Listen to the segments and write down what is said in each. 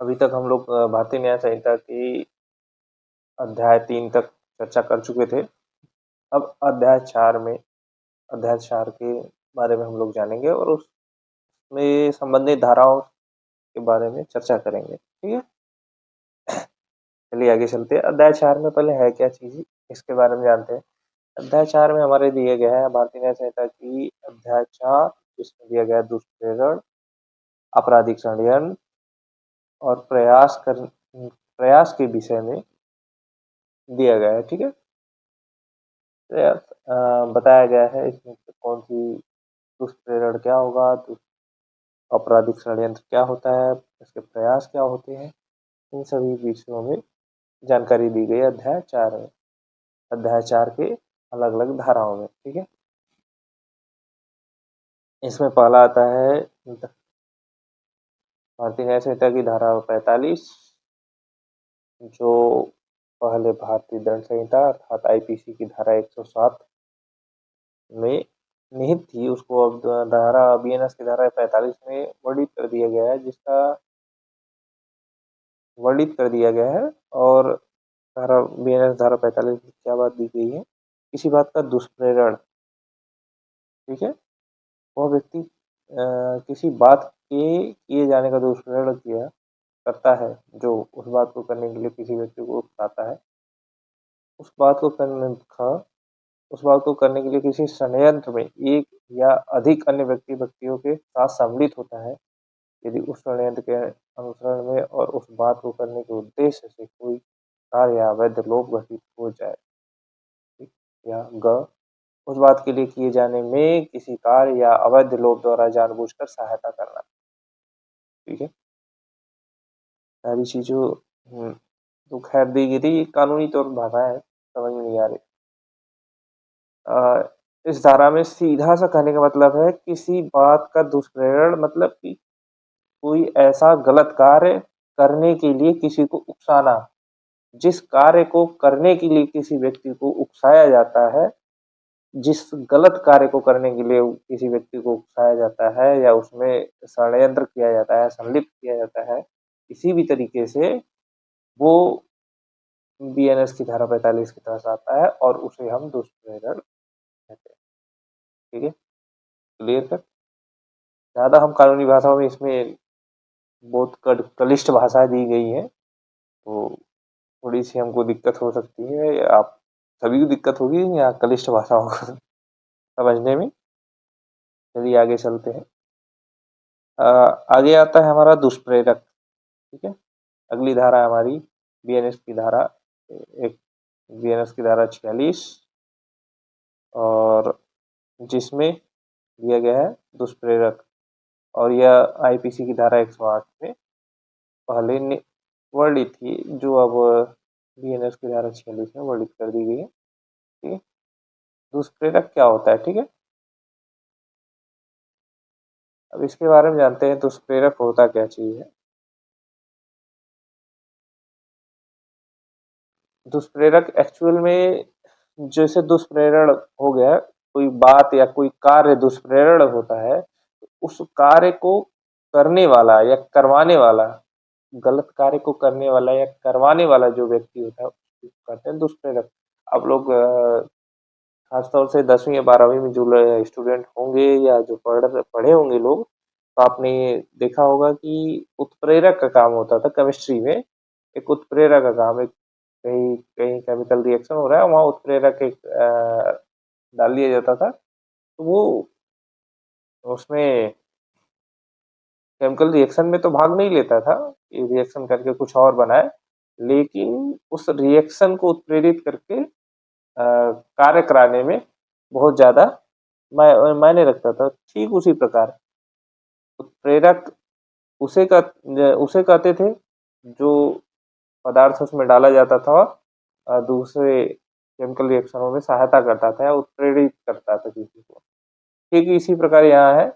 अभी तक हम लोग भारतीय न्याय संहिता की अध्याय 3 तक चर्चा कर चुके थे। अब अध्याय 4 के बारे में हम लोग जानेंगे और उसमें संबंधित धाराओं के बारे में चर्चा करेंगे। ठीक है, चलिए आगे चलते हैं। अध्याय 4 में पहले है क्या चीज़, इसके बारे में जानते हैं। अध्याय 4 में हमारे दिए गया है भारतीय न्याय संहिता की अध्याय 4, जिसमें दिया गया है दुष्प्रेरण, आपराधिक षड्यंत्र और प्रयास के विषय में दिया गया है। ठीक है, बताया गया है इसमें कौन सी दुष्प्रेरण क्या होगा, आपराधिक षड्यंत्र क्या होता है, इसके प्रयास क्या होते हैं, इन सभी विषयों में जानकारी दी गई है अध्याय 4 में, अध्याय 4 के अलग अलग धाराओं में। ठीक है, इसमें पहला आता है भारतीय न्याय संहिता की धारा 45, जो पहले भारतीय दंड संहिता अर्थात आईपीसी की धारा 107 में निहित थी, उसको अब धारा बीएनएस की धारा 45 में वर्णित कर दिया गया है, और धारा बीएनएस धारा 45 में क्या बात दी गई है, किसी बात का दुष्प्रेरण, ठीक है, वह व्यक्ति किसी बात के किए जाने का दुष्प्रेरण करता है, जो उस बात को करने के लिए किसी व्यक्ति को उकसाता है, उस बात को करने के लिए किसी षड्यंत्र में एक या अधिक अन्य व्यक्तियों के साथ सम्मिलित होता है, यदि उस षड्यंत्र के अनुसरण में और उस बात को करने के उद्देश्य से कोई कार्य या अवैध लोभ घटित हो जाए, या ग उस बात के लिए किए जाने में किसी कार्य या अवैध लोभ द्वारा जानबूझकर सहायता करना। ठीक है, सारी चीजों तो खैर दी गई थी, कानूनी तौर भाषा है, समझ में नहीं आ रही। इस धारा में सीधा सा कहने का मतलब है किसी बात का दुष्प्रेरण, मतलब कि कोई ऐसा गलत कार्य करने के लिए किसी को उकसाना, जिस कार्य को करने के लिए किसी व्यक्ति को उकसाया जाता है, जिस गलत कार्य को करने के लिए किसी व्यक्ति को उकसाया जाता है या उसमें षड्यंत्र किया जाता है, संलिप्त किया जाता है, किसी भी तरीके से, वो बीएनएस की धारा 45 की तरह आता है और उसे हम दुष्प्रेरण कहते हैं। ठीक है, क्लियर कर। ज़्यादा हम कानूनी भाषाओं में इसमें बहुत क्लिष्ट भाषाएं दी गई हैं, तो थोड़ी सी हमको दिक्कत हो सकती है, या आप सभी को दिक्कत होगी या क्लिष्ट भाषाओं को समझने में। चलिए आगे चलते हैं। आगे आता है हमारा दुष्प्रेरक। ठीक है, अगली धारा हमारी बीएनएस की धारा 46, और जिसमें दिया गया है दुष्प्रेरक, और यह आईपीसी की धारा 108 में पहले वर्णित थी, जो अब बीएनएस की धारा 46 में वर्णित कर दी गई है। ठीक है, दुष्प्रेरक क्या होता है। ठीक है, अब इसके बारे में जानते हैं, दुष्प्रेरक होता क्या चीज है। दुष्प्रेरक एक्चुअल में, जैसे दुष्प्रेरण हो गया, कोई बात या कोई कार्य दुष्प्रेरण होता है, उस कार्य को करने वाला या करवाने वाला, गलत कार्य को करने वाला या करवाने वाला जो व्यक्ति होता है, उसको कहते हैं दुष्प्रेरक। आप लोग खासतौर से 10वीं या 12वीं में जो स्टूडेंट होंगे या जो पढ़े होंगे लोग, तो आपने देखा होगा कि उत्प्रेरक का काम होता था केमिस्ट्री में। एक उत्प्रेरक का काम, एक कहीं कहीं केमिकल रिएक्शन हो रहा है, वहाँ उत्प्रेरक एक डाल दिया जाता था, तो वो उसमें केमिकल रिएक्शन में तो भाग नहीं लेता था, ये रिएक्शन करके कुछ और बनाए, लेकिन उस रिएक्शन को उत्प्रेरित करके कार्य कराने में बहुत ज़्यादा मायने रखता था। ठीक उसी प्रकार उत्प्रेरक उसे कहते थे जो पदार्थ उसमें डाला जाता था और दूसरे केमिकल रिएक्शनों में सहायता करता था या उत्प्रेरित करता था किसी को। ठीक इसी प्रकार यहाँ है,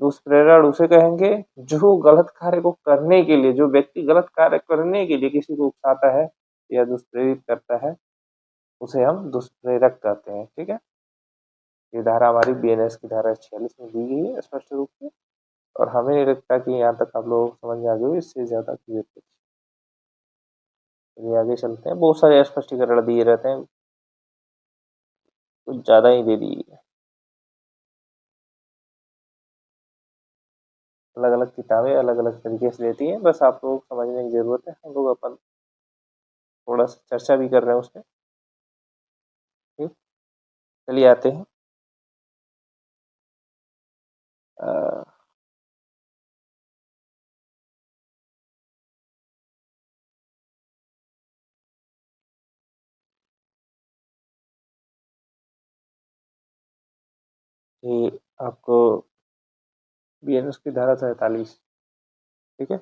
दुष्प्रेरण उसे कहेंगे जो गलत कार्य को करने के लिए, जो व्यक्ति गलत कार्य करने के लिए किसी को उकसाता है या दुष्प्रेरित करता है, उसे हम दुष्प्रेरक कहते हैं। ठीक है, ये धारा हमारी बीएनएस की धारा 46 में दी गई है स्पष्ट रूप से। और हमें नहीं लगता कि यहाँ तक आप लोग समझ में आ गए हो, इससे ज़्यादा क्लियर कुछ। चलिए आगे चलते हैं। बहुत सारे स्पष्टीकरण दिए रहते हैं, कुछ ज़्यादा ही दे दिए। अलग अलग किताबें अलग अलग तरीके से देती हैं, बस आप लोग समझने की ज़रूरत है। हम लोग अपन थोड़ा सा चर्चा भी कर रहे हैं उसमें। ठीक, चलिए आते हैं। कि आपको बीएनएस की धारा 47, ठीक है,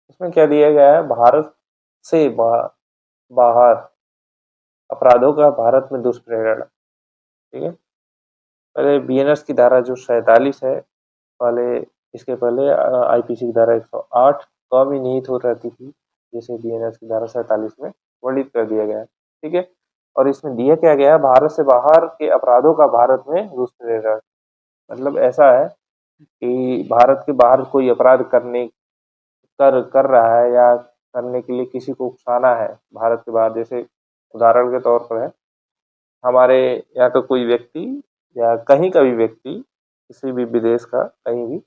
इसमें क्या दिया गया है, भारत से बाहर अपराधों का भारत में दुष्प्रेरण। ठीक है, पहले बीएनएस की धारा जो 47 है, पहले इसके पहले आईपीसी की धारा 108 कम ही निहित हो रहती थी, जिसे बीएनएस की धारा 47 में वर्णित कर दिया गया है। ठीक है, और इसमें दिया क्या गया है, भारत से बाहर के अपराधों का भारत में दुष्प्रेरण। मतलब ऐसा है कि भारत के बाहर कोई अपराध कर रहा है या करने के लिए किसी को उकसाना है भारत के बाहर, जैसे उदाहरण के तौर पर है, हमारे यहाँ का कोई व्यक्ति या कहीं का भी व्यक्ति, किसी भी विदेश का कहीं भी,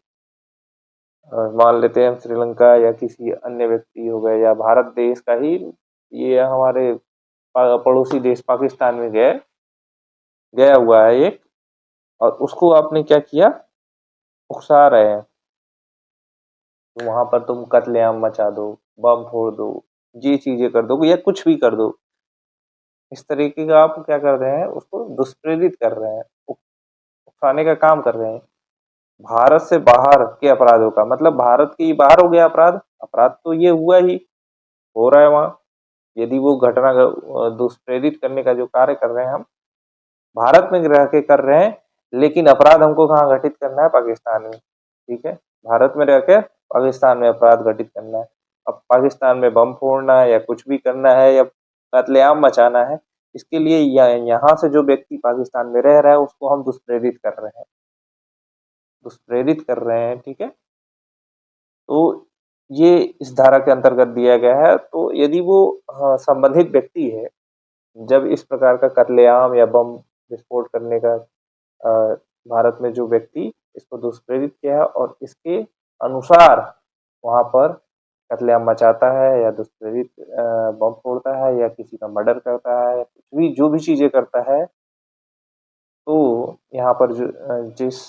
मान लेते हैं हम श्रीलंका या किसी अन्य व्यक्ति हो गए या भारत देश का ही, ये हमारे पड़ोसी देश पाकिस्तान में गया हुआ है एक, और उसको आपने क्या किया, उकसा रहे हैं, तो वहां पर तुम कत्लेआम मचा दो, बम फोड़ दो, ये चीजें कर दो या कुछ भी कर दो, इस तरीके का आप क्या कर रहे हैं, उसको दुष्प्रेरित कर रहे हैं, उकसाने का काम कर रहे हैं। भारत से बाहर के अपराधों का मतलब भारत के ही बाहर हो गया अपराध, अपराध तो ये हुआ ही, हो रहा है वहां। यदि वो घटना दुष्प्रेरित करने का जो कार्य कर रहे हैं हम भारत में रह के कर रहे हैं, लेकिन अपराध हमको कहाँ घटित करना है, पाकिस्तान में। ठीक है, भारत में रह के पाकिस्तान में अपराध घटित करना है। अब पाकिस्तान में बम फोड़ना है या कुछ भी करना है या कत्लेआम मचाना है, इसके लिए यहाँ से जो व्यक्ति पाकिस्तान में रह रहा है उसको हम दुष्प्रेरित कर रहे हैं, दुष्प्रेरित कर रहे हैं। ठीक है, तो ये इस धारा के अंतर्गत दिया गया है। तो यदि वो संबंधित व्यक्ति है, जब इस प्रकार का कत्लेआम या बम विस्फोट करने का भारत में जो व्यक्ति इसको दुष्प्रेरित किया है और इसके अनुसार वहां पर कत्लेआम मचाता है या दुष्प्रेरित बम फोड़ता है या किसी का मर्डर करता है, कुछ भी जो भी चीजें करता है, तो यहाँ पर जिस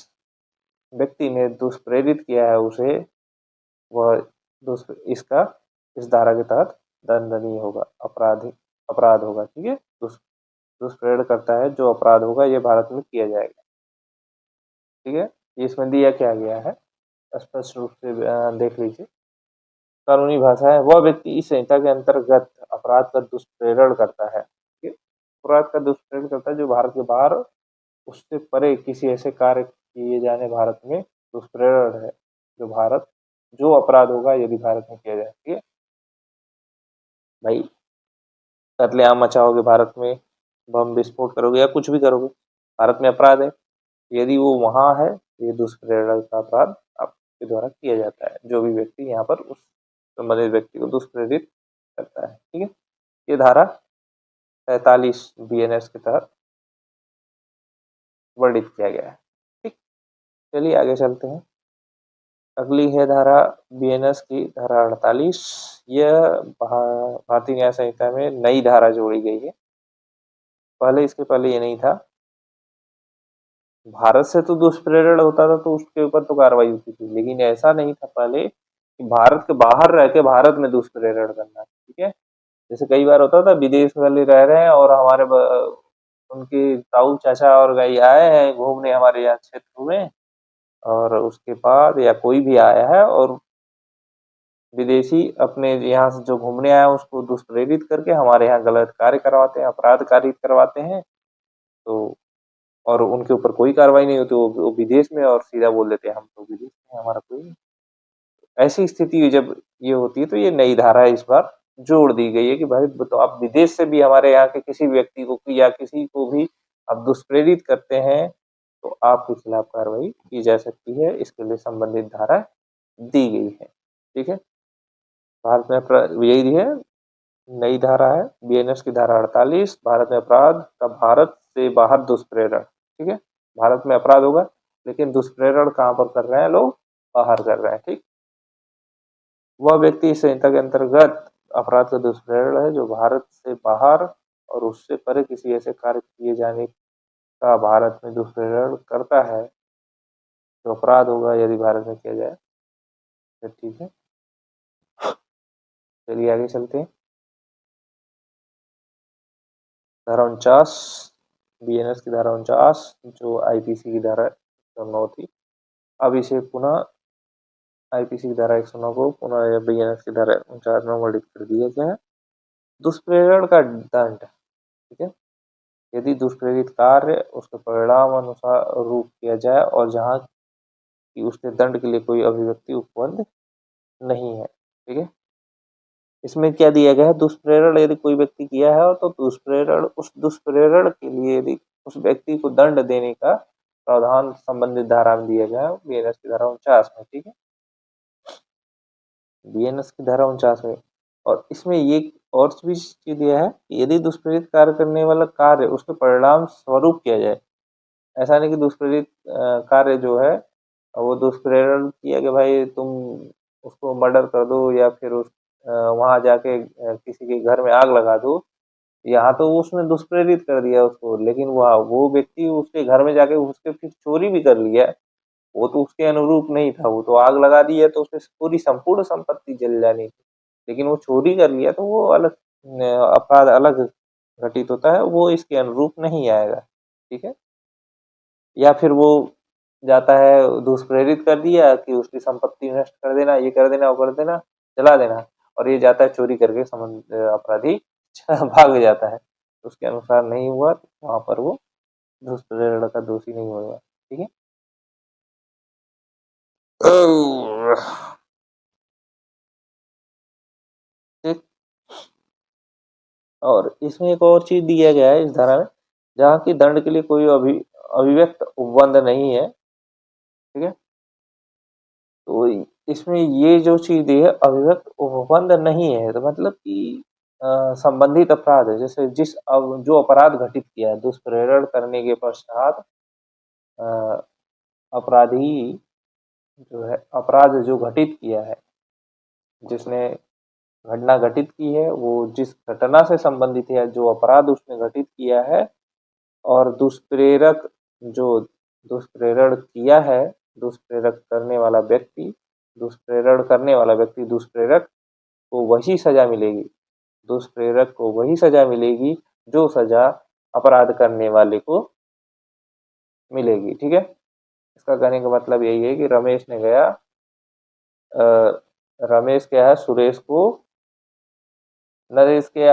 व्यक्ति ने दुष्प्रेरित किया है उसे, वह इसका इस धारा के तहत दंडनीय होगा, अपराध होगा। ठीक है, दुष्प्रेरण करता है जो अपराध होगा ये भारत में किया जाएगा। ठीक है, इसमें दिया क्या गया है, स्पष्ट रूप से देख लीजिए। कानूनी भाषा है, वह व्यक्ति इस संहिता के अंतर्गत अपराध का दुष्प्रेरण करता है। ठीक है, अपराध का दुष्प्रेरण करता है जो भारत के बाहर उससे परे किसी ऐसे कार्य किए जाने भारत में दुष्प्रेरण है, जो अपराध होगा यदि भारत में किया जाए। ठीक है भाई, कत्लेआम मचाओगे भारत में, बम विस्फोट करोगे या कुछ भी करोगे, भारत में अपराध है। यदि वो वहां है, ये दुष्प्रेरणा का अपराध आपके द्वारा किया जाता है, जो भी व्यक्ति यहाँ पर उस संबंधित व्यक्ति को दुष्प्रेरित करता है। ठीक है, ये धारा 47 बीएनएस के तहत वर्णित किया गया है। ठीक, चलिए आगे चलते हैं। अगली है धारा बीएनएस की धारा 48। यह भारतीय न्याय संहिता में नई धारा जोड़ी गई है, पहले इसके पहले ये नहीं था। भारत से तो दुष्प्रेरण होता था तो उसके ऊपर तो कार्रवाई होती थी, लेकिन ऐसा नहीं था पहले कि भारत के बाहर रह के भारत में दुष्प्रेरण करना। ठीक है, जैसे कई बार होता था विदेश वाले रह रहे हैं और उनके ताऊ चाचा और गई आए हैं घूमने हमारे यहाँ क्षेत्र में, और उसके बाद या कोई भी आया है और विदेशी अपने यहाँ से जो घूमने आया उसको दुष्प्रेरित करके हमारे यहाँ गलत कार्य करवाते हैं, अपराध कारित करवाते हैं, तो और उनके ऊपर कोई कार्रवाई नहीं होती, वो विदेश में, और सीधा बोल देते हैं हम तो विदेश में, हमारा कोई नहीं। ऐसी स्थिति जब ये होती है तो ये नई धारा इस बार जोड़ दी गई है कि भाई तो आप विदेश से भी हमारे यहाँ के किसी व्यक्ति को या किसी को भी आप दुष्प्रेरित करते हैं तो आपके खिलाफ कार्रवाई की जा सकती है। इसके लिए संबंधित धारा दी गई है। ठीक है, भारत में यही है, नई धारा है बीएनएस की धारा 48, भारत में अपराध का भारत से बाहर दुष्प्रेरण। ठीक है, भारत में अपराध होगा लेकिन दुष्प्रेरण कहाँ पर कर रहे हैं लोग, बाहर कर रहे हैं। ठीक, वह व्यक्ति इस संहिता के अंतर्गत अपराध का दुष्प्रेरण है जो भारत से बाहर और उससे परे किसी ऐसे कार्य किए जाने का भारत में दुष्प्रेरण करता है तो अपराध होगा यदि भारत में किया जाए। तो ठीक है, चलिए आगे चलते हैं। धारा 49, बीएनएस की धारा 49 जो आईपीसी की धारा 109 थी, अब इसे पुनः आईपीसी की धारा 109 को पुनः बीएनएस की धारा 49 में वर्णित कर दिया गया है। दुष्प्रेरण का दंड। ठीक है, यदि दुष्प्रेरित कार्य उसके परिणाम अनुसार रूप किया जाए और जहाँ की उसके दंड के लिए कोई अभिव्यक्ति उपबद्ध नहीं है। ठीक है, इसमें क्या दिया गया है, दुष्प्रेरण यदि कोई व्यक्ति किया है तो दुष्प्रेरण, उस दुष्प्रेरण के लिए यदि उस व्यक्ति को दंड देने का प्रावधान संबंधित धारा में दिया गया है बीएनएस की धारा 49 में। ठीक है, बीएनएस की धारा 49 में, और इसमें ये और भी चीज दिया है कि यदि दुष्प्रेरित कार्य करने वाला कार्य उसके परिणाम स्वरूप किया जाए। ऐसा नहीं कि दुष्प्रेरित कार्य जो है वो दुष्प्रेरण किया कि भाई तुम उसको मर्डर कर दो या फिर उस वहां जाके किसी के घर में आग लगा दो। यहाँ तो उसने दुष्प्रेरित कर दिया उसको, लेकिन वह वो व्यक्ति उसके घर में जाके उसके फिर चोरी भी कर लिया, वो तो उसके अनुरूप नहीं था, वो तो आग लगा दी है तो उसकी पूरी संपूर्ण संपत्ति जल जानी थी। लेकिन वो चोरी कर लिया तो वो अलग अपराध अलग घटित होता है, वो इसके अनुरूप नहीं आएगा। ठीक है, या फिर वो जाता है दुष्प्रेरित कर दिया कि उसकी संपत्ति नष्ट कर देना, ये कर देना, वो कर देना, जला देना, और ये जाता है चोरी करके अपराधी भाग जाता है, उसके अनुसार नहीं हुआ तो वहां पर वो दुष्प्रेरण का दोषी नहीं होगा। ठीक है, ठीक, और इसमें एक और चीज दिया गया है इस धारा में, जहाँ की दंड के लिए कोई अभिव्यक्त उपबंध नहीं है। ठीक है, तो इसमें ये जो चीज है अभिव्यक्त उपबंध नहीं है, तो मतलब कि संबंधित अपराध है, जैसे जो अपराध घटित किया है दुष्प्रेरण करने के पश्चात अ, अपराधी जो है अपराध जो घटित किया है, जिसने घटना घटित की है वो जिस घटना से संबंधित है, जो अपराध उसने घटित किया है, और दुष्प्रेरक जो दुष्प्रेरण किया है, दुष्प्रेरक करने वाला व्यक्ति, दुष्प्रेरण करने वाला व्यक्ति दुष्प्रेरक को वही सजा मिलेगी, दुष्प्रेरक को वही सजा मिलेगी जो सजा अपराध करने वाले को मिलेगी। ठीक है, इसका कहने का मतलब यही है कि रमेश ने गया रमेश क्या है, सुरेश को नरेश के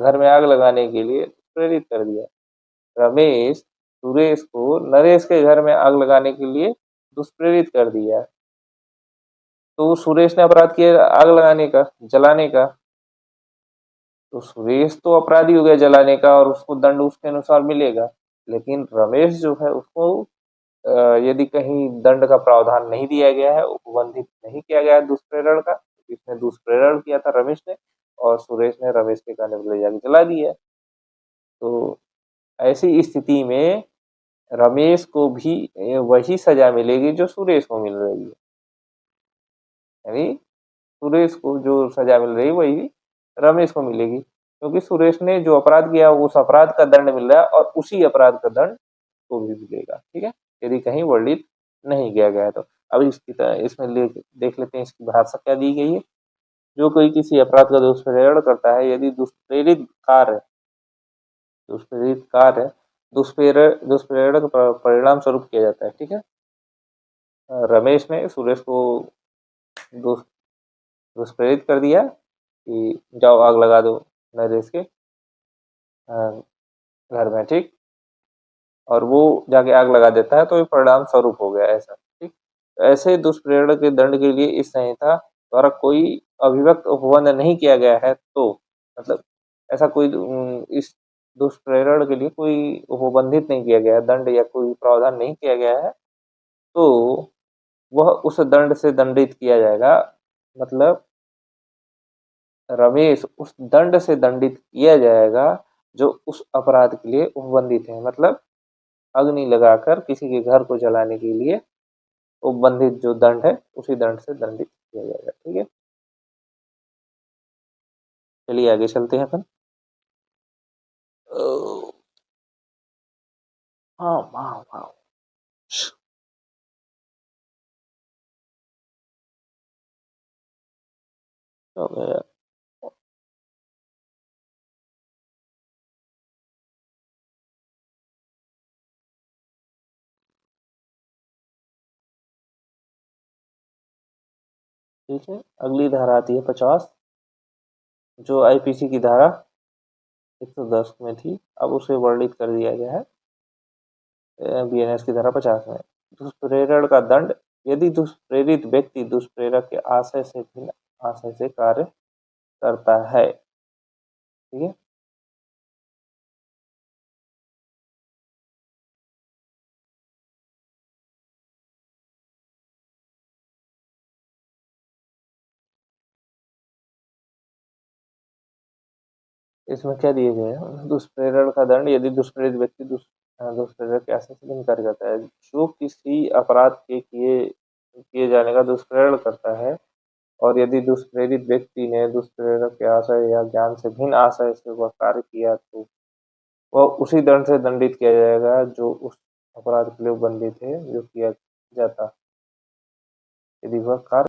घर में आग लगाने के लिए प्रेरित कर दिया। रमेश सुरेश को नरेश के घर में आग लगाने के लिए दुष्प्रेरित कर दिया, तो सुरेश ने अपराध किया आग लगाने का, जलाने का, तो सुरेश तो अपराधी हो गया जलाने का और उसको दंड उसके अनुसार मिलेगा। लेकिन रमेश जो है उसको यदि कहीं दंड का प्रावधान नहीं दिया गया है, उपबंधित नहीं किया गया है दुष्प्रेरण का, इसने दुष्प्रेरण किया था रमेश ने, और सुरेश ने रमेश के कहने पर ले जाके जला दिया। तो ऐसी स्थिति में रमेश को भी वही सजा मिलेगी जो सुरेश को मिल रही है, यानी सुरेश को जो सजा मिल रही है वही रमेश को मिलेगी, क्योंकि सुरेश ने जो अपराध किया उस अपराध का दंड मिल रहा है और उसी अपराध का दंड को भी मिलेगा। ठीक है, यदि कहीं वर्णित नहीं किया गया है तो। अब इसमें देख लेते हैं इसकी भाषा क्या दी गई है। जो कोई किसी अपराध का दुष्प्रेरण करता है, यदि दुष्प्रेरित कार्य दुष्प्रेरण का परिणाम स्वरूप किया जाता है। ठीक है, रमेश ने सुरेश को दुष्प्रेरित कर दिया कि जाओ आग लगा दो नरेश के घर में। ठीक, और वो जाके आग लगा देता है तो ये परिणाम स्वरूप हो गया ऐसा। ठीक, ऐसे दुष्प्रेरण के दंड के लिए इस संहिता द्वारा कोई अभिव्यक्त उपबंध नहीं किया गया है, तो मतलब ऐसा कोई इस दुष्प्रेरण के लिए कोई उपबंधित नहीं किया गया है, दंड या कोई प्रावधान नहीं किया गया है, तो वह उस दंड से दंडित किया जाएगा। मतलब रमेश उस दंड से दंडित किया जाएगा जो उस अपराध के लिए उपबंधित है। मतलब अग्नि लगाकर किसी के घर को जलाने के लिए उपबंधित जो दंड है उसी दंड से दंडित किया जाएगा। ठीक है, चलिए आगे चलते हैं अपन। हाँ हाँ हाँ। तो मैं ठीक है, अगली धारा आती है 50, जो आईपीसी की धारा 110 में थी, अब उसे वर्णित कर दिया गया है बीएनएस की धारा 50 में। दुष्प्रेरण का दंड, यदि दुष्प्रेरित व्यक्ति दुष्प्रेरक के आशय से भिन्न आशय से कार्य करता है। ठीक है, इसमें क्या दिए गए हैं, दुष्प्रेरण का दंड, यदि दुष्प्रेरित व्यक्ति दुष्प्रेरक के आशय से भिन्न कार्य करता है। जो किसी अपराध के किए किए जाने का दुष्प्रेरण करता है और यदि दुष्प्रेरित व्यक्ति ने दुष्प्रेरक के आशय या ज्ञान से भिन्न आशय से वह कार्य किया तो वह उसी दंड से दंडित किया जाएगा जो उस अपराध के लिए बंदित है जो किया जाता, यदि वह कार्य